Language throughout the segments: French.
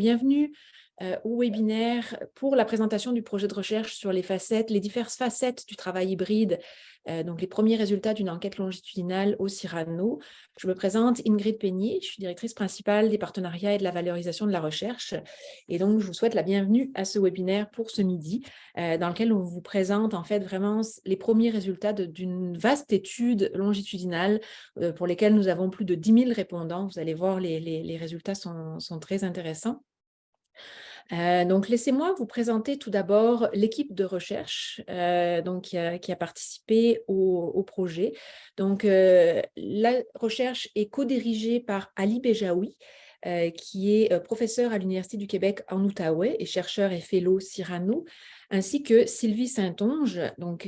Bienvenue au webinaire pour la présentation du projet de recherche sur les diverses facettes du travail hybride, donc les premiers résultats d'une enquête longitudinale au Cyrano. Je me présente Ingrid Peigny, je suis directrice principale des partenariats et de la valorisation de la recherche. Et donc, je vous souhaite la bienvenue à ce webinaire pour ce midi, dans lequel on vous présente en fait vraiment les premiers résultats d'une vaste étude longitudinale pour lesquels nous avons plus de 10 000 répondants. Vous allez voir, les résultats sont très intéressants. Donc, laissez-moi vous présenter tout d'abord l'équipe de recherche qui a participé au projet. Donc, la recherche est co-dirigée par Ali Bejaoui, qui est professeur à l'Université du Québec en Outaouais et chercheur et fellow Cyrano, ainsi que Sylvie Saint-Onge,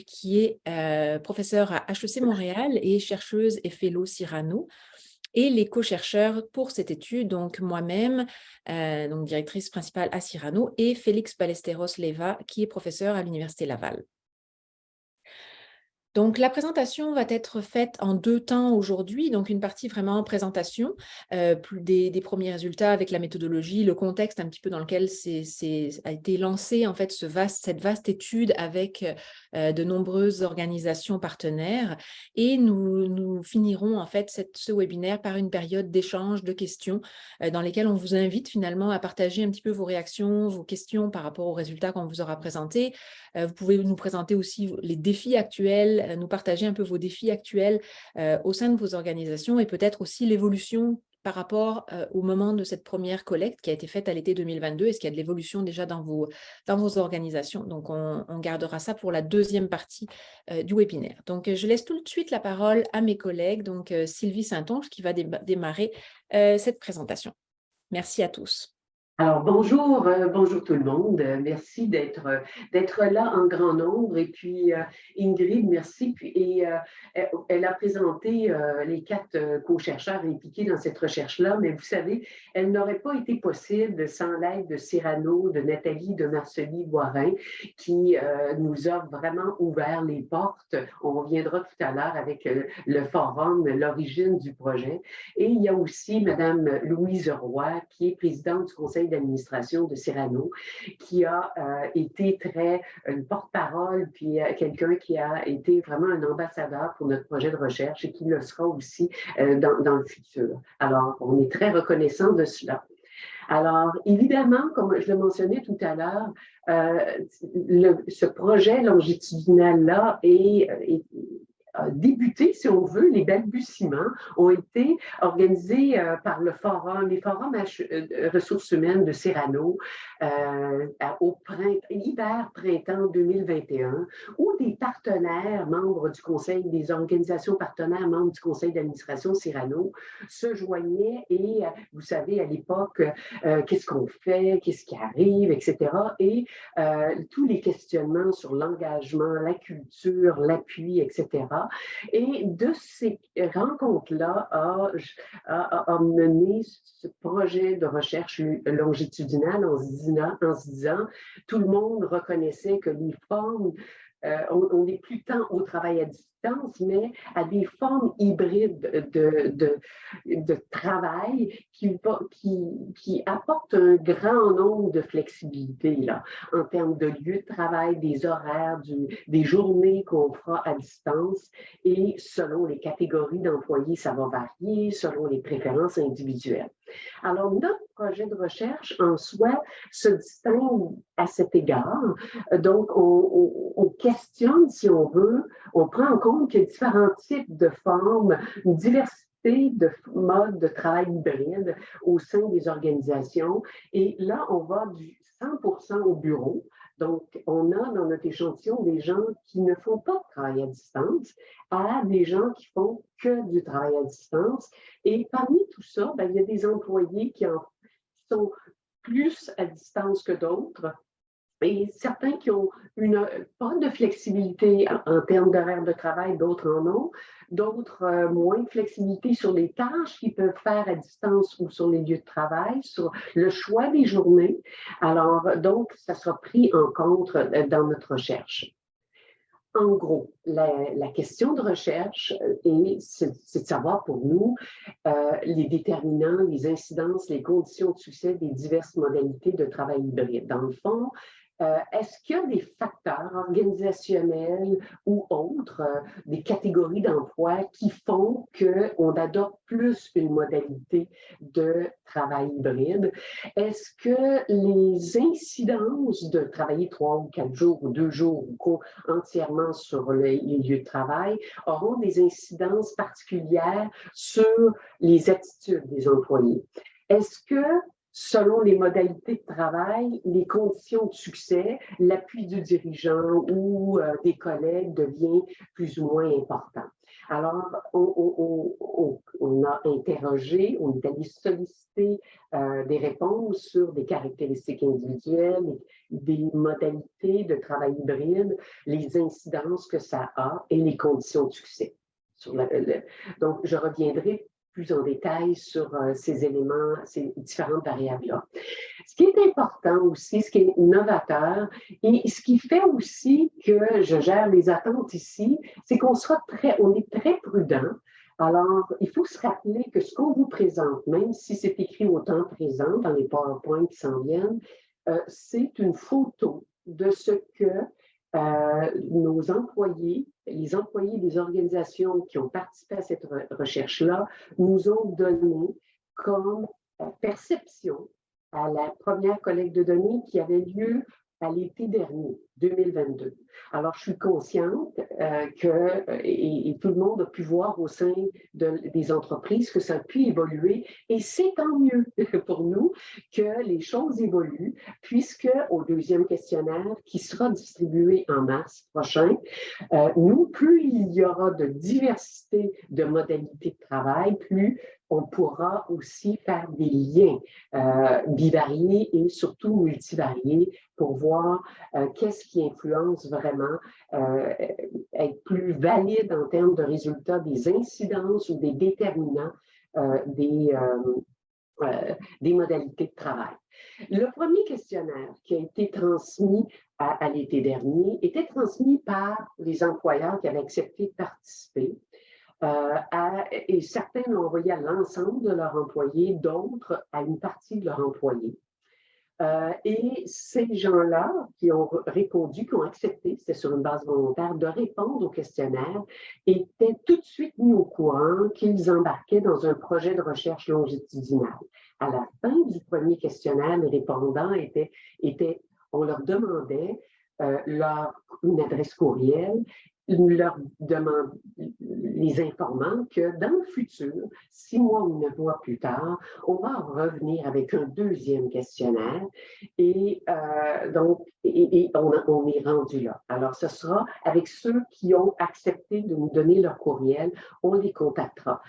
qui est professeure à HEC Montréal et chercheuse et fellow Cyrano. Et les co-chercheurs pour cette étude, donc moi-même, directrice principale à Cyrano, et Félix Ballesteros-Leyva, qui est professeur à l'Université Laval. Donc, la présentation va être faite en deux temps aujourd'hui. Donc, une partie vraiment présentation des premiers résultats avec la méthodologie, le contexte un petit peu dans lequel a été lancé en fait cette vaste étude avec de nombreuses organisations partenaires. Et nous finirons en fait ce webinaire par une période d'échange de questions dans lesquelles on vous invite finalement à partager un petit peu vos réactions, vos questions par rapport aux résultats qu'on vous aura présentés. Vous pouvez nous présenter aussi les défis actuels, nous partager un peu vos défis actuels au sein de vos organisations et peut-être aussi l'évolution par rapport au moment de cette première collecte qui a été faite à l'été 2022. Est-ce qu'il y a de l'évolution déjà dans vos organisations? Donc, on gardera ça pour la deuxième partie du webinaire. Donc, je laisse tout de suite la parole à mes collègues, donc Sylvie Saint-Onge qui va démarrer cette présentation. Merci à tous. Alors, bonjour, bonjour tout le monde. Merci d'être là en grand nombre. Et puis, Ingrid, merci. Elle a présenté les 4 co-chercheurs impliqués dans cette recherche-là, mais vous savez, elle n'aurait pas été possible sans l'aide de Cyrano, de Nathalie, de Marcely-Boirin, qui nous a vraiment ouvert les portes. On reviendra tout à l'heure avec le forum, l'origine du projet. Et il y a aussi Madame Louise Roy, qui est présidente du conseil d'administration de Cyrano, qui a été une porte-parole, puis quelqu'un qui a été vraiment un ambassadeur pour notre projet de recherche et qui le sera aussi dans le futur. Alors, on est très reconnaissant de cela. Alors, évidemment, comme je le mentionnais tout à l'heure, ce projet longitudinal-là a débuté, si on veut, les balbutiements ont été organisés par les forums ressources humaines de Cyrano au hiver-printemps 2021, où des partenaires, membres du conseil, des organisations partenaires, membres du conseil d'administration Cyrano, se joignaient et, vous savez, à l'époque, qu'est-ce qu'on fait, qu'est-ce qui arrive, etc. Et tous les questionnements sur l'engagement, la culture, l'appui, etc. Et de ces rencontres-là a mené ce projet de recherche longitudinale en se disant, tout le monde reconnaissait que les formes, on n'est plus tant au travail à distance, mais à des formes hybrides de travail qui apportent un grand nombre de flexibilité là, en termes de lieu de travail, des horaires, des journées qu'on fera à distance. Et selon les catégories d'employés, ça va varier, selon les préférences individuelles. Alors, notre projet de recherche en soi se distingue à cet égard. Donc, on questionne, si on veut, on prend en compte qu'il y a différents types de formes, une diversité de modes de travail hybride au sein des organisations. Et là, on va du 100% au bureau. Donc, on a dans notre échantillon des gens qui ne font pas de travail à distance à des gens qui font que du travail à distance. Et parmi tout ça, il y a des employés qui sont plus à distance que d'autres. Et certains qui ont pas de flexibilité en termes d'horaire de travail, d'autres en ont. D'autres moins de flexibilité sur les tâches qu'ils peuvent faire à distance ou sur les lieux de travail, sur le choix des journées. Alors, donc, ça sera pris en compte dans notre recherche. en gros, la question de recherche, c'est de savoir pour nous les déterminants, les incidences, les conditions de succès des diverses modalités de travail hybride. Dans le fond, est-ce qu'il y a des facteurs organisationnels ou autres, des catégories d'emploi qui font qu'on adopte plus une modalité de travail hybride? Est-ce que les incidences de travailler 3 ou 4 jours ou 2 jours ou entièrement sur les lieux de travail auront des incidences particulières sur les attitudes des employés? Est-ce que selon les modalités de travail, les conditions de succès, l'appui du dirigeant ou des collègues devient plus ou moins important? Alors, on a interrogé, on est allé solliciter des réponses sur des caractéristiques individuelles, des modalités de travail hybride, les incidences que ça a et les conditions de succès. Donc, je reviendrai plus en détail sur ces éléments, ces différentes variables-là. Ce qui est important aussi, ce qui est novateur et ce qui fait aussi que je gère les attentes ici, c'est qu'on est très prudent. Alors, il faut se rappeler que ce qu'on vous présente, même si c'est écrit au temps présent dans les PowerPoint qui s'en viennent, c'est une photo de ce que nos employés, les employés des organisations qui ont participé à cette recherche-là, nous ont donné comme perception à la première collecte de données qui avait lieu à l'été dernier, 2022. Alors, je suis consciente et tout le monde a pu voir au sein des entreprises que ça a pu évoluer et c'est tant mieux pour nous que les choses évoluent puisque au deuxième questionnaire qui sera distribué en mars prochain, plus il y aura de diversité de modalités de travail, plus on pourra aussi faire des liens bivariés et surtout multivariés pour voir qu'est-ce qui influence vraiment être plus valide en termes de résultats des incidences ou des déterminants des modalités de travail. Le premier questionnaire qui a été transmis à l'été dernier était transmis par les employeurs qui avaient accepté de participer. Et certains l'ont envoyé à l'ensemble de leurs employés, d'autres à une partie de leurs employés. Et ces gens-là qui ont répondu, qui ont accepté, c'était sur une base volontaire, de répondre au questionnaire, étaient tout de suite mis au courant qu'ils embarquaient dans un projet de recherche longitudinale. À la fin du premier questionnaire, les répondants on leur demandait une adresse courriel, les informant que dans le futur, 6 mois ou 9 mois plus tard, on va revenir avec un deuxième questionnaire et on est rendu là. Alors, ce sera avec ceux qui ont accepté de nous donner leur courriel, on les contactera.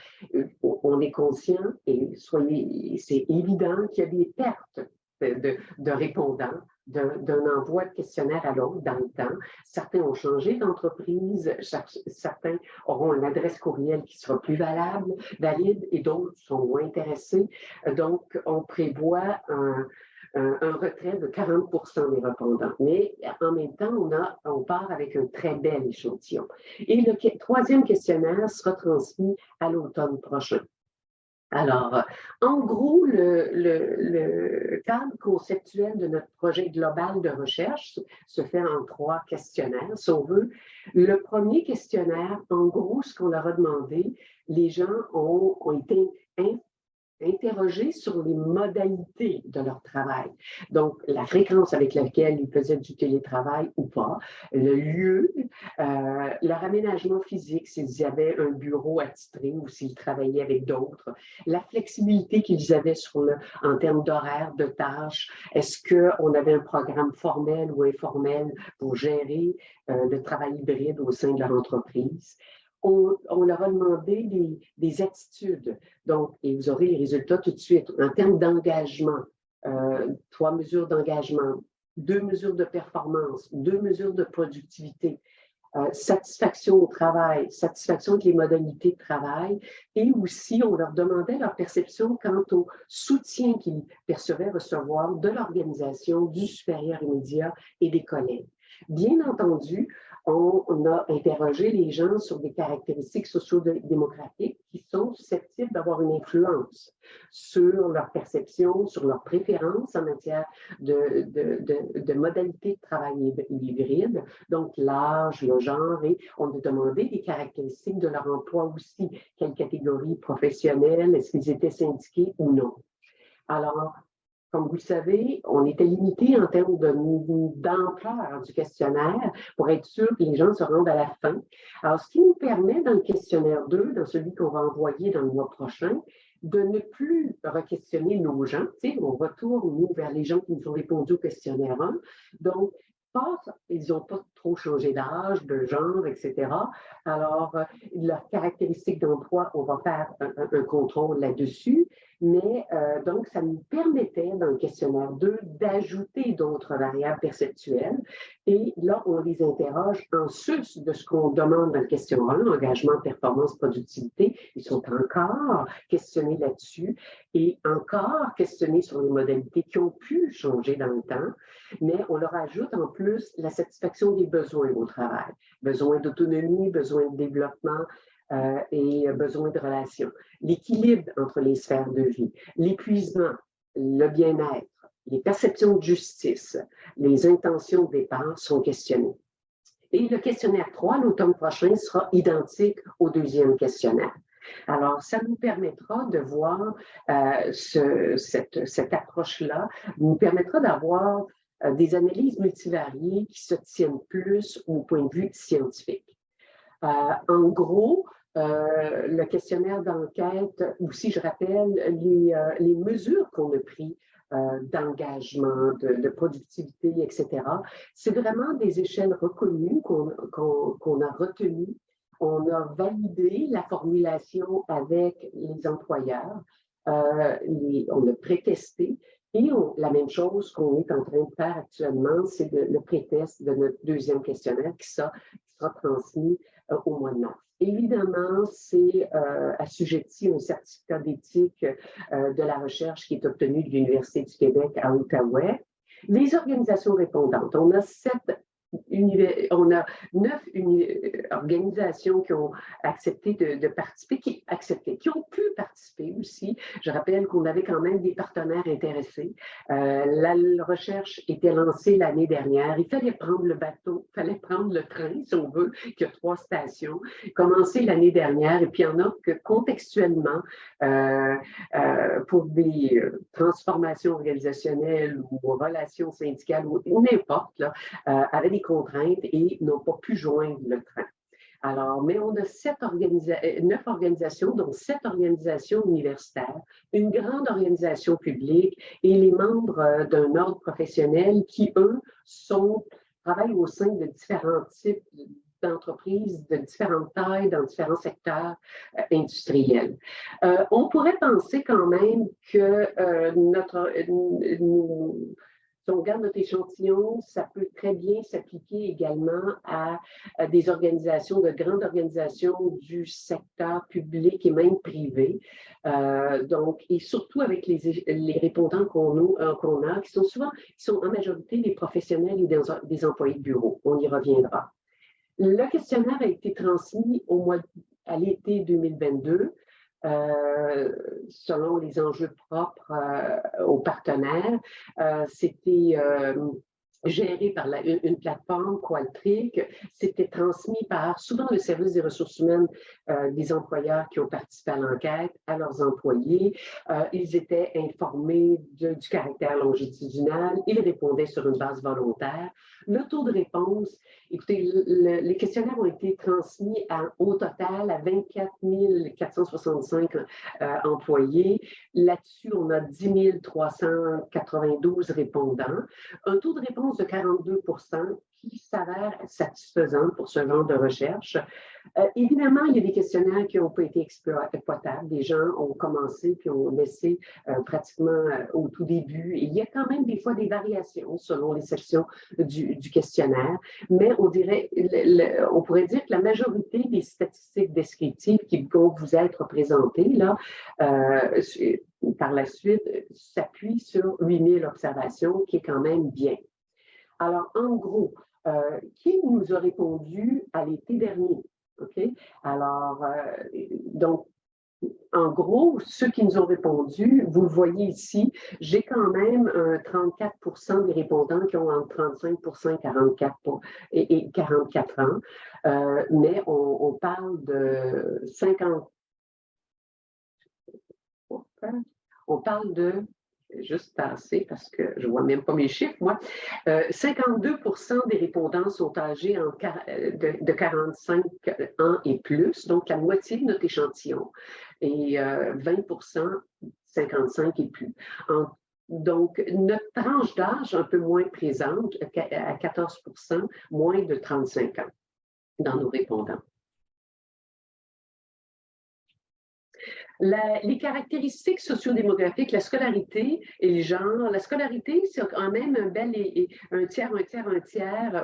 On est conscient et c'est évident qu'il y a des pertes de répondants d'un envoi de questionnaire à l'autre dans le temps. Certains ont changé d'entreprise, certains auront une adresse courriel qui sera plus valide et d'autres sont moins intéressés. Donc, on prévoit un retrait de 40% des répondants. Mais en même temps, on part avec un très bel échantillon. Et le troisième questionnaire sera transmis à l'automne prochain. Alors, en gros, le cadre conceptuel de notre projet global de recherche se fait en 3 questionnaires, si on veut. Le premier questionnaire, en gros, ce qu'on leur a demandé, les gens ont été interrogés sur les modalités de leur travail. Donc, la fréquence avec laquelle ils faisaient du télétravail ou pas, le lieu, leur aménagement physique, s'ils avaient un bureau attitré ou s'ils travaillaient avec d'autres, la flexibilité qu'ils avaient en termes d'horaire, de tâches, est-ce qu'on avait un programme formel ou informel pour gérer le travail hybride au sein de leur entreprise. On leur a demandé des attitudes. Donc, et vous aurez les résultats tout de suite. En termes d'engagement, 3 mesures d'engagement, 2 mesures de performance, 2 mesures de productivité, satisfaction au travail, satisfaction avec les modalités de travail, et aussi on leur demandait leur perception quant au soutien qu'ils percevaient recevoir de l'organisation, du supérieur immédiat et des collègues. Bien entendu, on a interrogé les gens sur des caractéristiques socio-démographiques qui sont susceptibles d'avoir une influence sur leur perception, sur leurs préférences en matière de modalités de travail hybride, donc l'âge, le genre, et on a demandé des caractéristiques de leur emploi aussi, quelle catégorie professionnelle, est-ce qu'ils étaient syndiqués ou non. Alors, comme vous le savez, on était limité en termes d'ampleur du questionnaire pour être sûr que les gens se rendent à la fin. Alors, ce qui nous permet dans le questionnaire 2, dans celui qu'on va envoyer dans le mois prochain, de ne plus re-questionner nos gens. On retourne, nous, vers les gens qui nous ont répondu au questionnaire 1. Donc, ils n'ont pas trop changé d'âge, de genre, etc. Alors, leurs caractéristiques d'emploi, on va faire un contrôle là-dessus. Mais donc, ça nous permettait, dans le questionnaire 2, d'ajouter d'autres variables perceptuelles. Et là, on les interroge en sus de ce qu'on demande dans le questionnaire 1, engagement, performance, productivité. Ils sont encore questionnés là-dessus et encore questionnés sur les modalités qui ont pu changer dans le temps. Mais on leur ajoute en plus la satisfaction des besoins au travail. Besoin d'autonomie, besoin de développement, et besoin de relations. L'équilibre entre les sphères de vie, l'épuisement, le bien-être, les perceptions de justice, les intentions de départ sont questionnées. Et le questionnaire 3, l'automne prochain, sera identique au deuxième questionnaire. Alors, ça nous permettra de voir cette approche-là, nous permettra d'avoir des analyses multivariées qui se tiennent plus au point de vue scientifique. En gros, le questionnaire d'enquête, aussi je rappelle les mesures qu'on a prises d'engagement, de productivité, etc. C'est vraiment des échelles reconnues qu'on a retenues. On a validé la formulation avec les employeurs, on a pré-testé. Et la même chose qu'on est en train de faire actuellement, c'est le pré-test de notre deuxième questionnaire qui sera transmis au mois de mars. Évidemment, c'est assujetti à un certificat d'éthique de la recherche qui est obtenu de l'Université du Québec à Outaouais. Les organisations répondantes, on a 9 organisations qui ont accepté de participer, qui ont pu participer aussi. Je rappelle qu'on avait quand même des partenaires intéressés. La recherche était lancée l'année dernière. Il fallait prendre le bateau, il fallait prendre le train, si on veut, qui a 3 stations, commencer l'année dernière. Et puis, il y en a que contextuellement, pour des transformations organisationnelles ou relations syndicales ou n'importe, avaient des contraintes et n'ont pas pu joindre le train. Alors, mais on a 9 organisations, dont 7 organisations universitaires, une grande organisation publique et les membres d'un ordre professionnel qui, eux, travaillent au sein de différents types d'entreprises de différentes tailles dans différents secteurs industriels. On pourrait penser quand même que si on regarde notre échantillon, ça peut très bien s'appliquer également à des organisations, de grandes organisations du secteur public et même privé. Donc, et surtout avec les répondants qu'on a, qui sont en majorité des professionnels et des employés de bureau. On y reviendra. Le questionnaire a été transmis à l'été 2022. Selon les enjeux propres aux partenaires. C'était géré par une plateforme Qualtrics. C'était transmis par souvent le service des ressources humaines des employeurs qui ont participé à l'enquête, à leurs employés. Ils étaient informés du caractère longitudinal. Ils répondaient sur une base volontaire. Le taux de réponse, écoutez, les questionnaires ont été transmis au total à 24 465 employés. Là-dessus, on a 10 392 répondants. Un taux de réponse de 42 qui s'avère satisfaisant pour ce genre de recherche. Évidemment, il y a des questionnaires qui n'ont pas été exploitables. Des gens ont commencé puis ont laissé pratiquement au tout début. Et il y a quand même des fois des variations selon les sections du questionnaire, mais on pourrait dire que la majorité des statistiques descriptives qui vont vous être présentées là, par la suite s'appuient sur 8000 observations, qui est quand même bien. Alors, en gros, qui nous a répondu à l'été dernier. OK? Alors, donc, en gros, ceux qui nous ont répondu, vous le voyez ici, j'ai quand même 34 des répondants qui ont entre 35 et 44 ans, mais on parle de 50, on parle de, juste passer parce que je ne vois même pas mes chiffres, moi, 52% des répondants sont âgés de 45 ans et plus, donc la moitié de notre échantillon, et 20% 55 et plus. Donc, notre tranche d'âge un peu moins présente, à 14%, moins de 35 ans dans nos répondants. Les caractéristiques sociodémographiques, la scolarité et le genre. La scolarité, c'est quand même un tiers,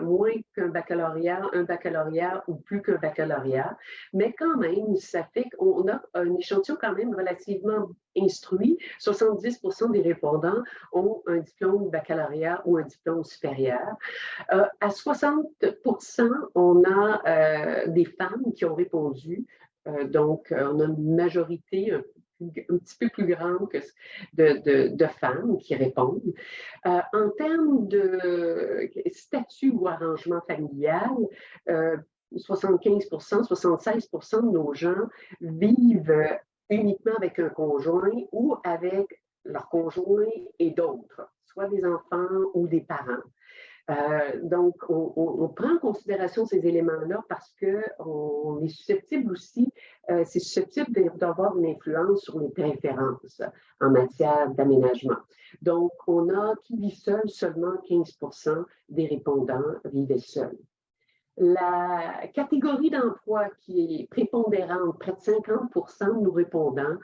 moins qu'un baccalauréat ou plus qu'un baccalauréat. Mais quand même, ça fait qu'on a un échantillon quand même relativement instruit. 70% des répondants ont un diplôme baccalauréat ou un diplôme supérieur. À 60%, on a des femmes qui ont répondu. Donc, on a une majorité un petit peu plus grande de femmes qui répondent. En termes de statut ou arrangement familial, 75%, 76% de nos gens vivent uniquement avec un conjoint ou avec leur conjoint et d'autres, soit des enfants ou des parents. Donc, on prend en considération ces éléments-là parce qu'on est susceptible aussi, c'est susceptible d'avoir une influence sur les préférences en matière d'aménagement. Donc, on a qui vit seul, seulement 15% des répondants vivaient seuls. La catégorie d'emploi qui est prépondérante, près de 50% de nos répondants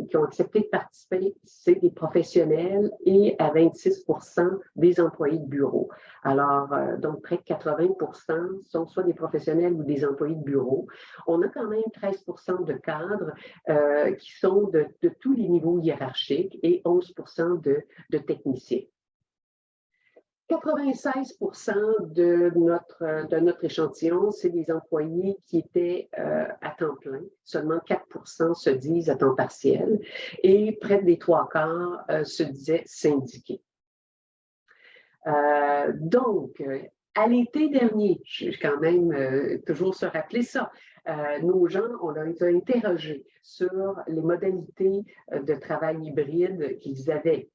qui ont accepté de participer, c'est des professionnels et à 26% des employés de bureau. Alors, donc près de 80% sont soit des professionnels ou des employés de bureau. On a quand même 13% de cadres qui sont de tous les niveaux hiérarchiques et 11% de techniciens. 96% de notre échantillon, c'est des employés qui étaient à temps plein. Seulement 4% se disent à temps partiel et près des 3/4 se disaient syndiqués. Donc, à l'été dernier, je vais quand même toujours se rappeler ça, nos gens, on les a interrogés sur les modalités de travail hybride qu'ils avaient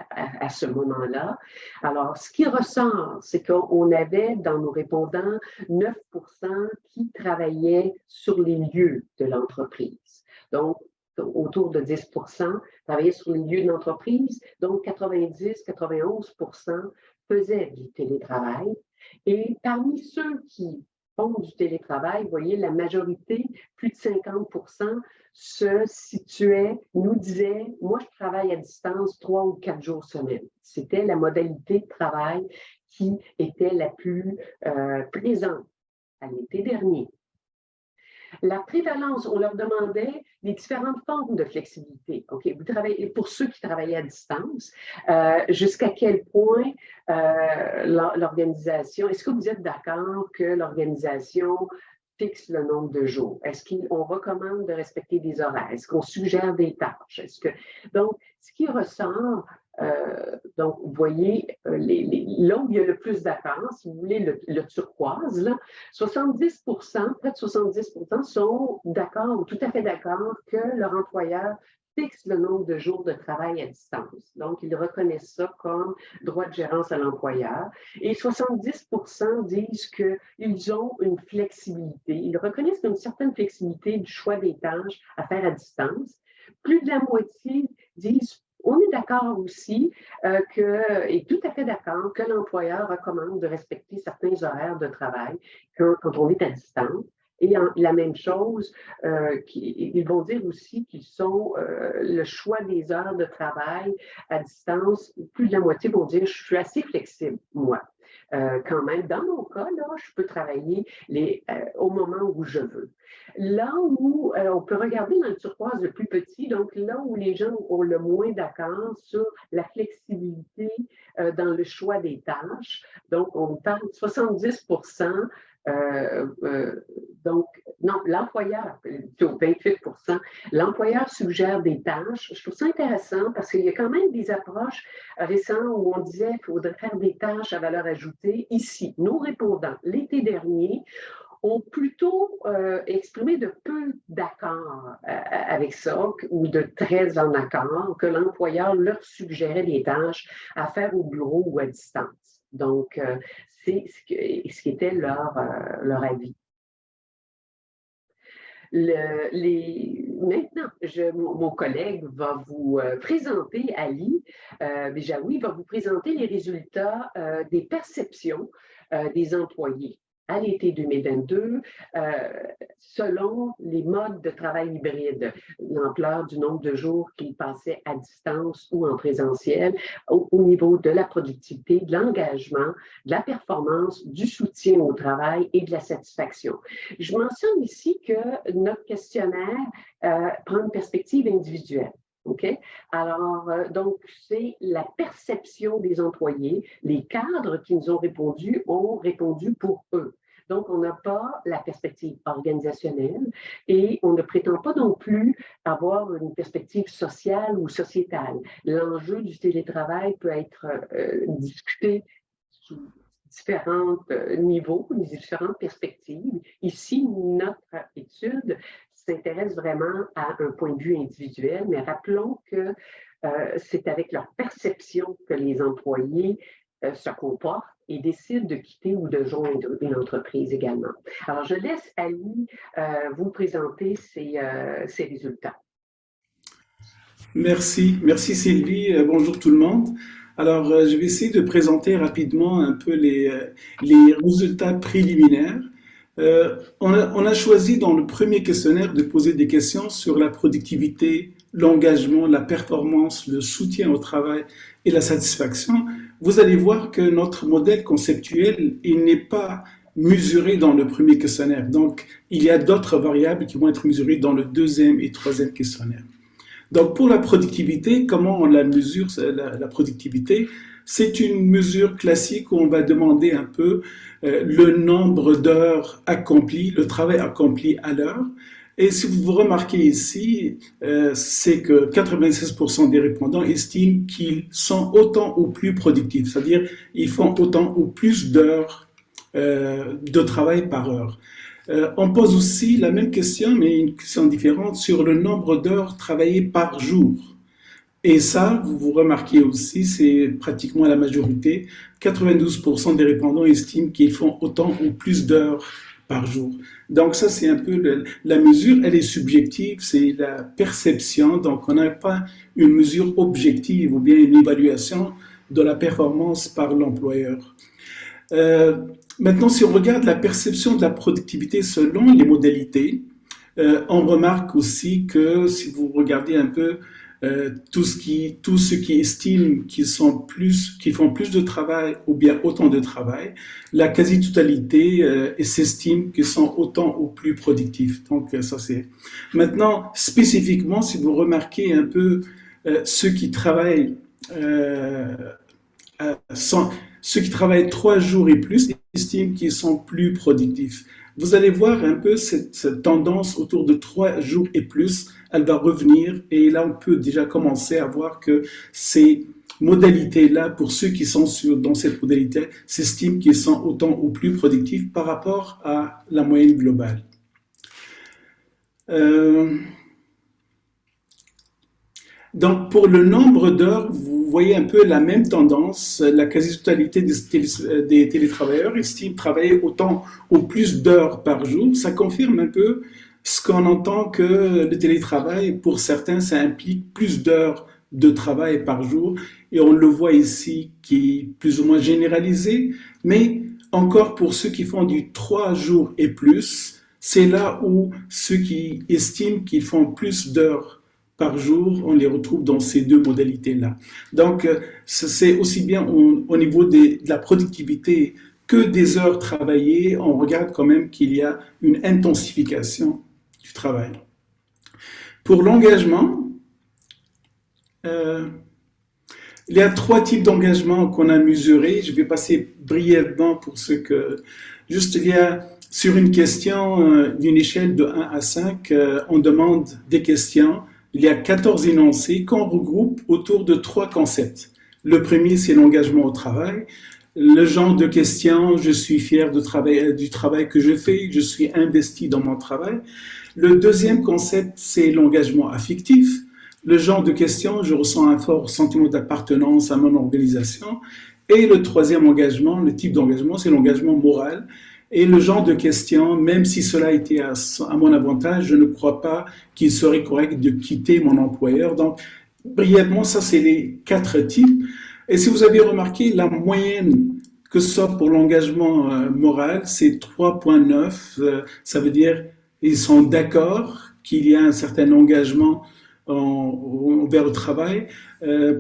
à ce moment-là. Alors, ce qui ressort, c'est qu'on avait dans nos répondants 9% qui travaillaient sur les lieux de l'entreprise. Donc, autour de 10% travaillaient sur les lieux de l'entreprise. Donc, 90-91% faisaient du télétravail. Et parmi ceux qui font du télétravail, vous voyez, la majorité, plus de 50%, se situaient, nous disaient, moi, je travaille à distance 3 ou 4 jours semaine. C'était la modalité de travail qui était la plus présente à l'été dernier. La prévalence, on leur demandait les différentes formes de flexibilité. OK, vous travaillez, pour ceux qui travaillaient à distance, jusqu'à quel point l'organisation, est-ce que vous êtes d'accord que l'organisation fixe le nombre de jours? Est-ce qu'on recommande de respecter des horaires? Est-ce qu'on suggère des tâches? Donc, ce qui ressort, donc, vous voyez, là où il y a le plus d'accords, si vous voulez, le turquoise, là, 70%, près de 70% sont d'accord ou tout à fait d'accord que leur employeur fixe le nombre de jours de travail à distance. Donc, ils reconnaissent ça comme droit de gérance à l'employeur. Et 70% disent qu'ils ont une flexibilité. Ils reconnaissent une certaine flexibilité du choix des tâches à faire à distance. Plus de la moitié disent on est d'accord aussi et tout à fait d'accord que l'employeur recommande de respecter certains horaires de travail quand on est à distance. Et la même chose, ils vont dire aussi qu'ils sont le choix des heures de travail à distance. Plus de la moitié vont dire je suis assez flexible, moi. Quand même, dans mon cas, là, je peux travailler au moment où je veux. Là où on peut regarder dans le turquoise le plus petit, donc là où les gens ont le moins d'accord sur la flexibilité dans le choix des tâches. Donc, on parle de 70%. Donc, non, l'employeur, plutôt 28%, l'employeur suggère des tâches. Je trouve ça intéressant parce qu'il y a quand même des approches récentes où on disait qu'il faudrait faire des tâches à valeur ajoutée. Ici, nos répondants, l'été dernier, ont plutôt exprimé de peu d'accord avec ça ou de très en accord, que l'employeur leur suggérait des tâches à faire au bureau ou à distance. Donc, c'est ce qui était leur avis. Maintenant, mon collègue va vous présenter, Ali Bejaoui, va vous présenter les résultats des perceptions des employés à l'été 2022, selon les modes de travail hybride, l'ampleur du nombre de jours qu'ils passaient à distance ou en présentiel, au niveau de la productivité, de l'engagement, de la performance, du soutien au travail et de la satisfaction. Je mentionne ici que notre questionnaire prend une perspective individuelle. OK? Alors, donc, c'est la perception des employés. Les cadres qui nous ont répondu pour eux. Donc, on n'a pas la perspective organisationnelle et on ne prétend pas non plus avoir une perspective sociale ou sociétale. L'enjeu du télétravail peut être discuté sous différents niveaux, différentes perspectives. Ici, notre étude s'intéresse vraiment à un point de vue individuel, mais rappelons que c'est avec leur perception que les employés se comportent et décident de quitter ou de joindre une entreprise également. Alors, je laisse Ali vous présenter ces résultats. Merci Sylvie. Bonjour tout le monde. Alors, je vais essayer de présenter rapidement un peu les résultats préliminaires. On a choisi dans le premier questionnaire de poser des questions sur la productivité, l'engagement, la performance, le soutien au travail et la satisfaction. Vous allez voir que notre modèle conceptuel, il n'est pas mesuré dans le premier questionnaire. Donc, il y a d'autres variables qui vont être mesurées dans le deuxième et troisième questionnaire. Donc, pour la productivité, comment on la mesure, la productivité? C'est une mesure classique où on va demander un peu le nombre d'heures accomplies, le travail accompli à l'heure. Et si vous remarquez ici, c'est que 96% des répondants estiment qu'ils sont autant ou plus productifs, c'est-à-dire ils font autant ou plus d'heures de travail par heure. On pose aussi la même question, mais une question différente, sur le nombre d'heures travaillées par jour. Et ça, vous remarquez aussi, c'est pratiquement la majorité. 92% des répondants estiment qu'ils font autant ou plus d'heures par jour. Donc ça, c'est un peu la mesure, elle est subjective, c'est la perception. Donc on n'a pas une mesure objective ou bien une évaluation de la performance par l'employeur. Maintenant, si on regarde la perception de la productivité selon les modalités, on remarque aussi que si vous regardez un peu tous ceux qui estiment qu'ils font plus de travail ou bien autant de travail, la quasi-totalité s'estime qu'ils sont autant ou plus productifs. Donc ça c'est. Maintenant, spécifiquement, si vous remarquez un peu ceux qui travaillent ceux qui travaillent 3 jours et plus estiment qu'ils sont plus productifs. Vous allez voir un peu cette tendance autour de 3 jours et plus, elle va revenir et là on peut déjà commencer à voir que ces modalités-là, pour ceux qui sont dans cette modalité, s'estiment qu'ils sont autant ou plus productifs par rapport à la moyenne globale. Donc, pour le nombre d'heures, vous voyez un peu la même tendance. La quasi-totalité des télétravailleurs estiment travailler autant ou plus d'heures par jour. Ça confirme un peu ce qu'on entend que le télétravail, pour certains, ça implique plus d'heures de travail par jour. Et on le voit ici, qui est plus ou moins généralisé. Mais encore pour ceux qui font du 3 jours et plus, c'est là où ceux qui estiment qu'ils font plus d'heures par jour, on les retrouve dans ces deux modalités-là. Donc, c'est aussi bien au niveau de la productivité que des heures travaillées, on regarde quand même qu'il y a une intensification du travail. Pour l'engagement, Il y a trois types d'engagement qu'on a mesurés. Je vais passer brièvement pour ceux que... Juste, il y a sur une question d'une échelle de 1 à 5, on demande des questions. Il y a 14 énoncés qu'on regroupe autour de trois concepts. Le premier, c'est l'engagement au travail. Le genre de questions, je suis fier du travail que je fais, je suis investi dans mon travail. Le deuxième concept, c'est l'engagement affectif. Le genre de questions, je ressens un fort sentiment d'appartenance à mon organisation. Et le troisième engagement, le type d'engagement, c'est l'engagement moral. Et le genre de questions, même si cela était à mon avantage, je ne crois pas qu'il serait correct de quitter mon employeur. Donc, brièvement, ça, c'est les quatre types. Et si vous avez remarqué, la moyenne que ce soit pour l'engagement moral, c'est 3,9. Ça veut dire ils sont d'accord qu'il y a un certain engagement vers le travail.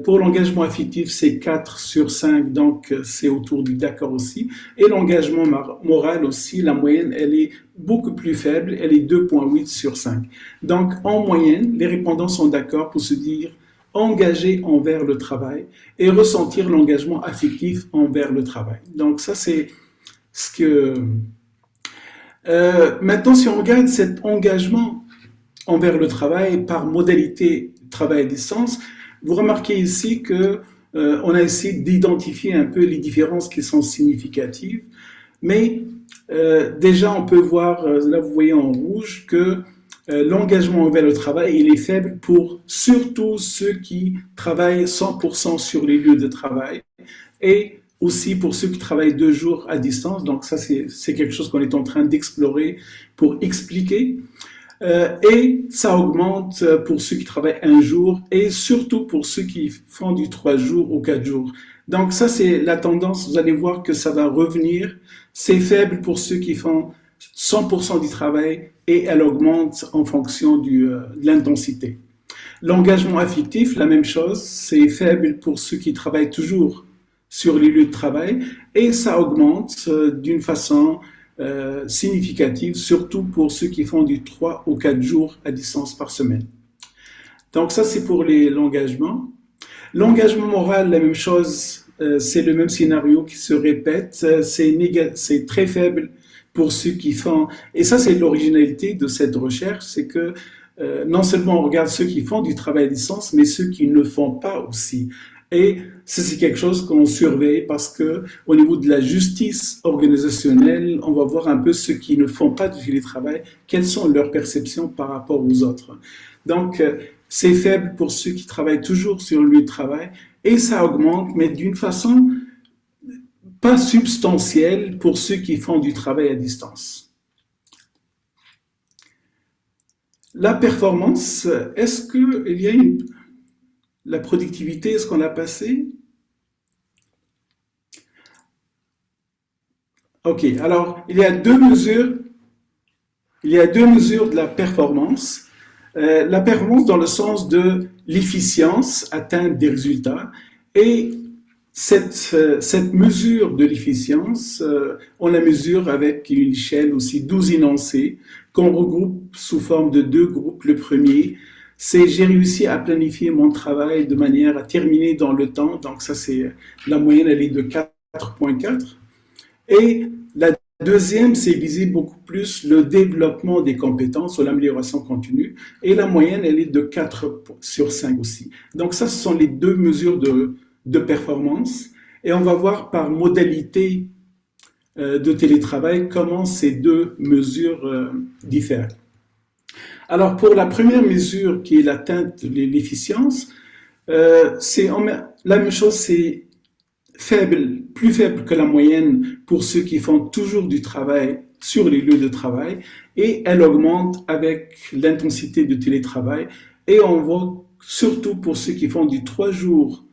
Pour l'engagement affectif, c'est 4 sur 5, donc c'est autour du d'accord aussi. Et l'engagement moral aussi, la moyenne, elle est beaucoup plus faible, elle est 2,8 sur 5. Donc en moyenne, les répondants sont d'accord pour se dire engagé envers le travail et ressentir l'engagement affectif envers le travail. Donc ça, c'est ce que... maintenant, si on regarde cet engagement envers le travail par modalité travail à distance, vous remarquez ici que on a essayé d'identifier un peu les différences qui sont significatives, mais déjà on peut voir, là vous voyez en rouge, que l'engagement envers le travail, il est faible pour surtout ceux qui travaillent 100% sur les lieux de travail et aussi pour ceux qui travaillent 2 jours à distance. Donc ça, c'est quelque chose qu'on est en train d'explorer pour expliquer. Et ça augmente pour ceux qui travaillent 1 jour et surtout pour ceux qui font du 3 jours ou 4 jours. Donc ça, c'est la tendance. Vous allez voir que ça va revenir. C'est faible pour ceux qui font 100% du travail et elle augmente en fonction de l'intensité. L'engagement affectif, la même chose, c'est faible pour ceux qui travaillent toujours sur les lieux de travail et ça augmente d'une façon significative, surtout pour ceux qui font du 3 ou 4 jours à distance par semaine. Donc ça, c'est pour l'engagement. L'engagement moral, la même chose, c'est le même scénario qui se répète, c'est très faible pour ceux qui font, et ça c'est l'originalité de cette recherche, c'est que non seulement on regarde ceux qui font du travail à distance, mais ceux qui ne le font pas aussi. Et ça c'est quelque chose qu'on surveille parce que au niveau de la justice organisationnelle, on va voir un peu ceux qui ne font pas du télétravail, quelles sont leurs perceptions par rapport aux autres. Donc c'est faible pour ceux qui travaillent toujours sur le lieu de travail et ça augmente, mais d'une façon pas substantielle pour ceux qui font du travail à distance. La performance, est-ce qu'il y a la productivité, est-ce qu'on l'a passé? Ok, alors il y a deux mesures. Il y a deux mesures de la performance. La performance dans le sens de l'efficience, atteindre des résultats, et cette mesure de l'efficience, on la mesure avec une échelle aussi 12 énoncés qu'on regroupe sous forme de 2 groupes. Le premier, c'est j'ai réussi à planifier mon travail de manière à terminer dans le temps. Donc ça, c'est la moyenne, elle est de 4,4. Et la deuxième, c'est viser beaucoup plus le développement des compétences ou l'amélioration continue. Et la moyenne, elle est de 4 sur 5 aussi. Donc ça, ce sont les 2 mesures de performance. Et on va voir par modalité de télétravail comment ces 2 mesures diffèrent. Alors pour la première mesure qui est l'atteinte de l'efficience, c'est la même chose, c'est faible, plus faible que la moyenne pour ceux qui font toujours du travail sur les lieux de travail et elle augmente avec l'intensité de télétravail et on voit surtout pour ceux qui font du 3 jours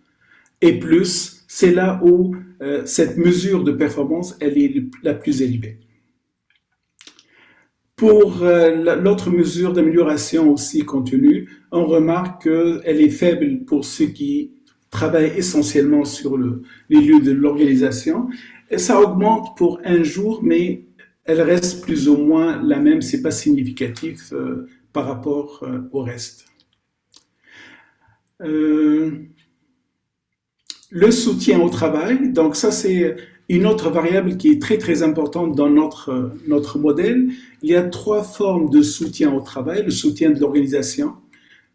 et plus, c'est là où cette mesure de performance elle est la plus élevée. Pour l'autre mesure d'amélioration aussi continue, on remarque qu'elle est faible pour ceux qui travaillent essentiellement sur les lieux de l'organisation. Et ça augmente pour 1 jour, mais elle reste plus ou moins la même, c'est pas significatif par rapport au reste. Le soutien au travail, donc ça c'est une autre variable qui est très très importante dans notre modèle. Il y a trois formes de soutien au travail. Le soutien de l'organisation,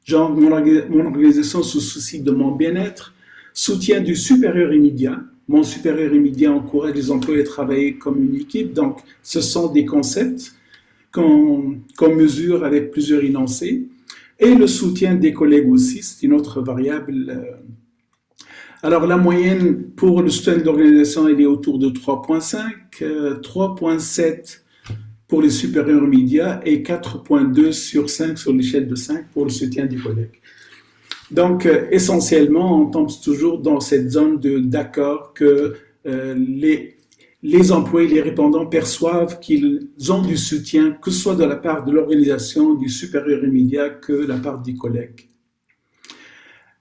genre mon organisation se soucie de mon bien-être. Soutien du supérieur immédiat. Mon supérieur immédiat encourage les employés à travailler comme une équipe. Donc ce sont des concepts qu'on mesure avec plusieurs énoncés. Et le soutien des collègues aussi, c'est une autre variable. Alors, la moyenne pour le soutien de l'organisation, elle est autour de 3,5, 3,7 pour les supérieurs immédiats et 4,2 sur 5 sur l'échelle de 5 pour le soutien des collègues. Donc, essentiellement, on tombe toujours dans cette zone d'accord que les employés, les répondants perçoivent qu'ils ont du soutien, que ce soit de la part de l'organisation, du supérieur immédiat, que de la part des collègues.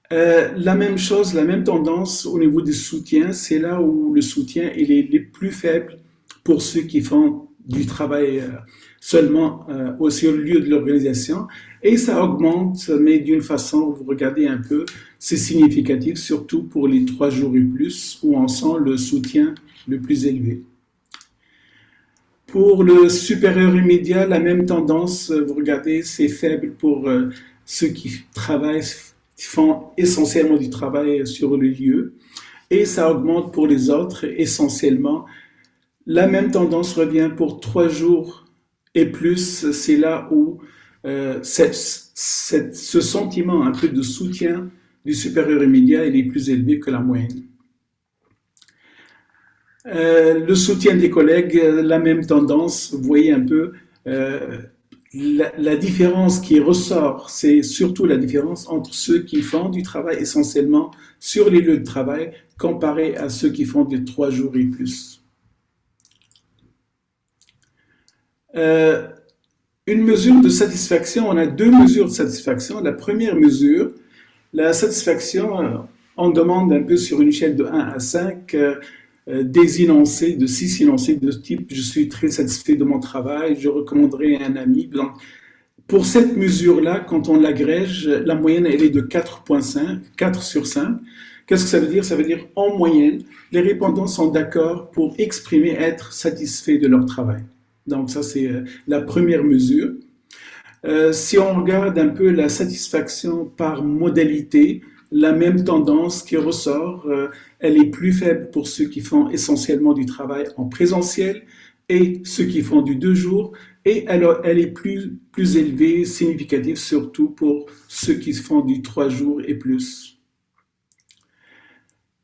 La même chose, la même tendance au niveau du soutien, c'est là où le soutien il est le plus faible pour ceux qui font du travail seulement sur le lieu de l'organisation. Et ça augmente, mais d'une façon, vous regardez un peu, c'est significatif, surtout pour les 3 jours et plus, où on sent le soutien le plus élevé. Pour le supérieur immédiat, la même tendance, vous regardez, c'est faible pour ceux qui travaillent, font essentiellement du travail sur le lieu, et ça augmente pour les autres essentiellement. La même tendance revient pour 3 jours et plus, c'est là où ce sentiment un peu de soutien du supérieur immédiat il est plus élevé que la moyenne. Le soutien des collègues, la même tendance, vous voyez un peu la différence qui ressort, c'est surtout la différence entre ceux qui font du travail essentiellement sur les lieux de travail comparé à ceux qui font des 3 jours et plus. Une mesure de satisfaction, on a 2 mesures de satisfaction. La première mesure, la satisfaction, on demande un peu sur une échelle de 1 à 5 des énoncés, de 6 énoncés de type « je suis très satisfait de mon travail, je recommanderais à un ami ». Donc, pour cette mesure-là, quand on l'agrège, la moyenne elle est de 4,5, 4 sur 5. Qu'est-ce que ça veut dire? Ça veut dire en moyenne, les répondants sont d'accord pour exprimer être satisfaits de leur travail. Donc ça, c'est la première mesure. Si on regarde un peu la satisfaction par modalité, la même tendance qui ressort, elle est plus faible pour ceux qui font essentiellement du travail en présentiel et ceux qui font du 2 jours, et elle est plus élevée, significative surtout pour ceux qui font du 3 jours et plus.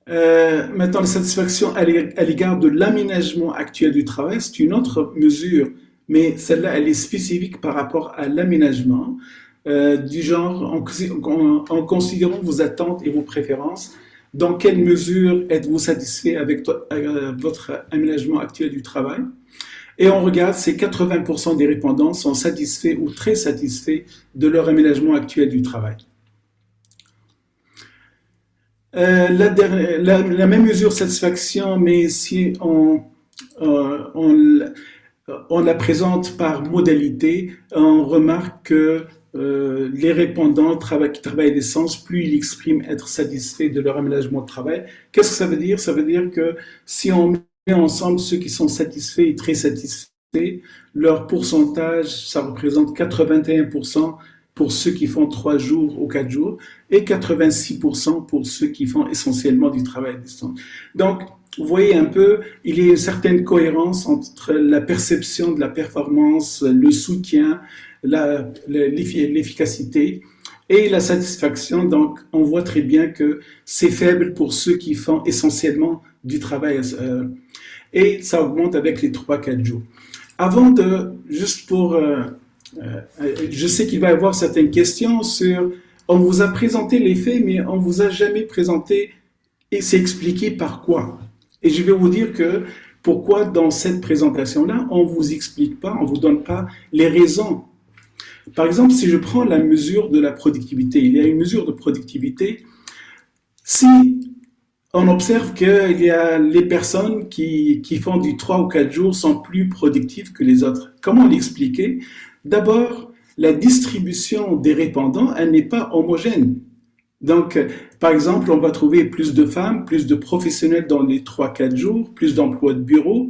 Maintenant, la satisfaction à l'égard de l'aménagement actuel du travail, c'est une autre mesure, mais celle-là, elle est spécifique par rapport à l'aménagement, du genre en considérant vos attentes et vos préférences. Dans quelle mesure êtes-vous satisfait avec votre aménagement actuel du travail? Et on regarde, c'est 80% des répondants sont satisfaits ou très satisfaits de leur aménagement actuel du travail. La même mesure de satisfaction, mais si on la présente par modalité, on remarque que les répondants qui travaillent d'essence, plus ils expriment être satisfaits de leur aménagement de travail. Qu'est-ce que ça veut dire? Ça veut dire que si on met ensemble ceux qui sont satisfaits et très satisfaits, leur pourcentage, ça représente 81% pour ceux qui font 3 jours ou 4 jours et 86% pour ceux qui font essentiellement du travail à distance. Donc, vous voyez un peu, il y a une certaine cohérence entre la perception de la performance, le soutien, l'efficacité et la satisfaction. Donc, on voit très bien que c'est faible pour ceux qui font essentiellement du travail et ça augmente avec les 3-4 jours. Avant de, juste pour, je sais qu'il va y avoir certaines questions sur, on vous a présenté les faits, mais on vous a jamais présenté et c'est expliqué par quoi. Et je vais vous dire que pourquoi dans cette présentation-là, on ne vous explique pas, on ne vous donne pas les raisons. Par exemple, si je prends la mesure de la productivité, il y a une mesure de productivité. Si on observe qu'il y a les personnes qui font du 3 ou 4 jours sont plus productives que les autres. Comment l'expliquer? D'abord, la distribution des répondants, elle n'est pas homogène. Donc, par exemple, on va trouver plus de femmes, plus de professionnels dans les 3-4 jours, plus d'emplois de bureau,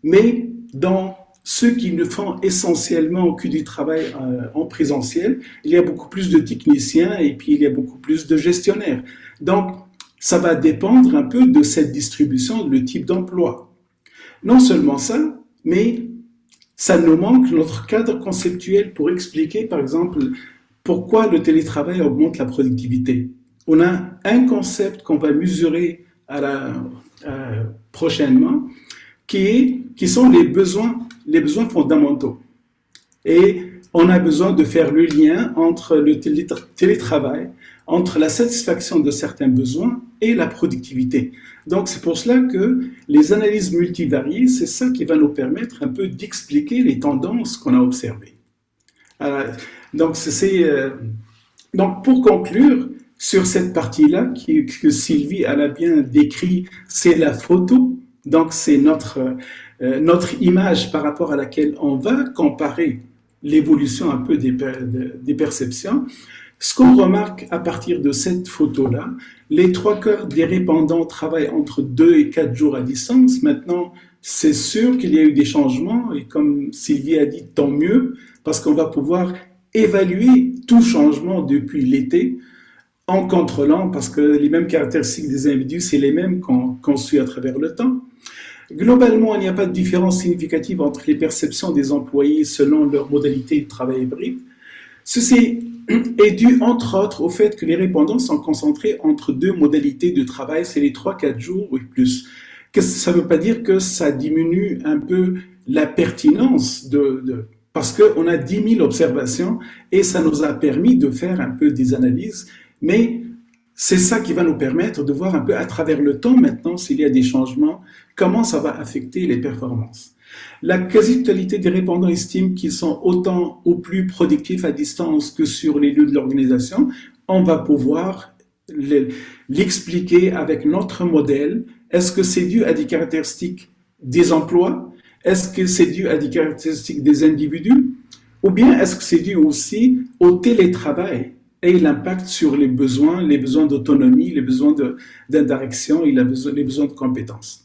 mais dans ceux qui ne font essentiellement que du travail en présentiel, il y a beaucoup plus de techniciens et puis il y a beaucoup plus de gestionnaires. Donc, ça va dépendre un peu de cette distribution, le type d'emploi. Non seulement ça, mais ça nous manque notre cadre conceptuel pour expliquer, par exemple, pourquoi le télétravail augmente la productivité. On a un concept qu'on va mesurer prochainement, qui sont les besoins fondamentaux. Et on a besoin de faire le lien entre le télétravail, entre la satisfaction de certains besoins et la productivité. Donc c'est pour cela que les analyses multivariées, c'est ça qui va nous permettre un peu d'expliquer les tendances qu'on a observées. Donc pour conclure, sur cette partie-là que Sylvie elle a bien décrit, c'est la photo. Donc c'est notre image par rapport à laquelle on va comparer l'évolution un peu des perceptions. Ce qu'on remarque à partir de cette photo-là, les 3/4 des répondants travaillent entre 2 et 4 jours à distance. Maintenant, c'est sûr qu'il y a eu des changements et comme Sylvie a dit, tant mieux, parce qu'on va pouvoir évaluer tout changement depuis l'été en contrôlant, parce que les mêmes caractéristiques des individus, c'est les mêmes qu'on suit à travers le temps. Globalement, il n'y a pas de différence significative entre les perceptions des employés selon leur modalité de travail hybride. Ceci est dû, entre autres, au fait que les répondants sont concentrés entre 2 modalités de travail, c'est les 3-4 jours ou plus. Ça ne veut pas dire que ça diminue un peu la pertinence parce qu'on a 10 000 observations et ça nous a permis de faire un peu des analyses, mais c'est ça qui va nous permettre de voir un peu à travers le temps maintenant s'il y a des changements, comment ça va affecter les performances. La quasi-totalité des répondants estiment qu'ils sont autant ou plus productifs à distance que sur les lieux de l'organisation. On va pouvoir l'expliquer avec notre modèle. Est-ce que c'est dû à des caractéristiques des emplois? Est-ce que c'est dû à des caractéristiques des individus? Ou bien est-ce que c'est dû aussi au télétravail et l'impact sur les besoins d'autonomie, les besoins d'interaction et les besoins de compétences?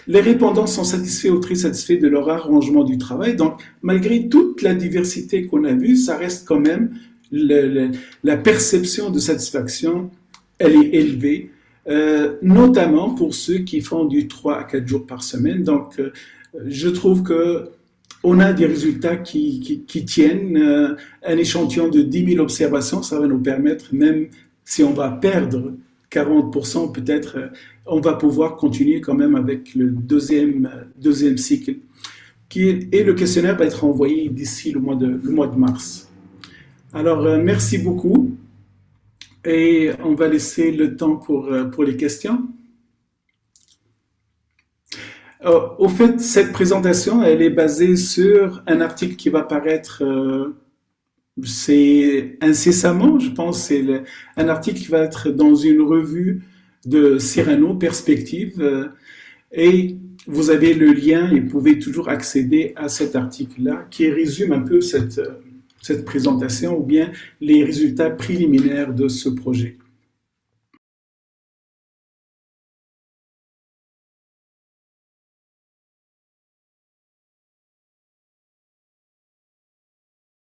Les répondants sont satisfaits ou très satisfaits de leur arrangement du travail. Donc, malgré toute la diversité qu'on a vue, ça reste quand même la perception de satisfaction, elle est élevée, notamment pour ceux qui font du 3 à 4 jours par semaine. Donc, je trouve qu'on a des résultats qui tiennent. Un échantillon de 10 000 observations, ça va nous permettre, même si on va perdre 40%, peut-être, on va pouvoir continuer quand même avec le deuxième cycle. Et le questionnaire va être envoyé d'ici le mois de mars. Alors, merci beaucoup. Et on va laisser le temps pour les questions. Au fait, cette présentation, elle est basée sur un article qui va paraître c'est incessamment, je pense, c'est un article qui va être dans une revue de Cyrano, Perspective, et vous avez le lien et vous pouvez toujours accéder à cet article-là qui résume un peu cette présentation ou bien les résultats préliminaires de ce projet.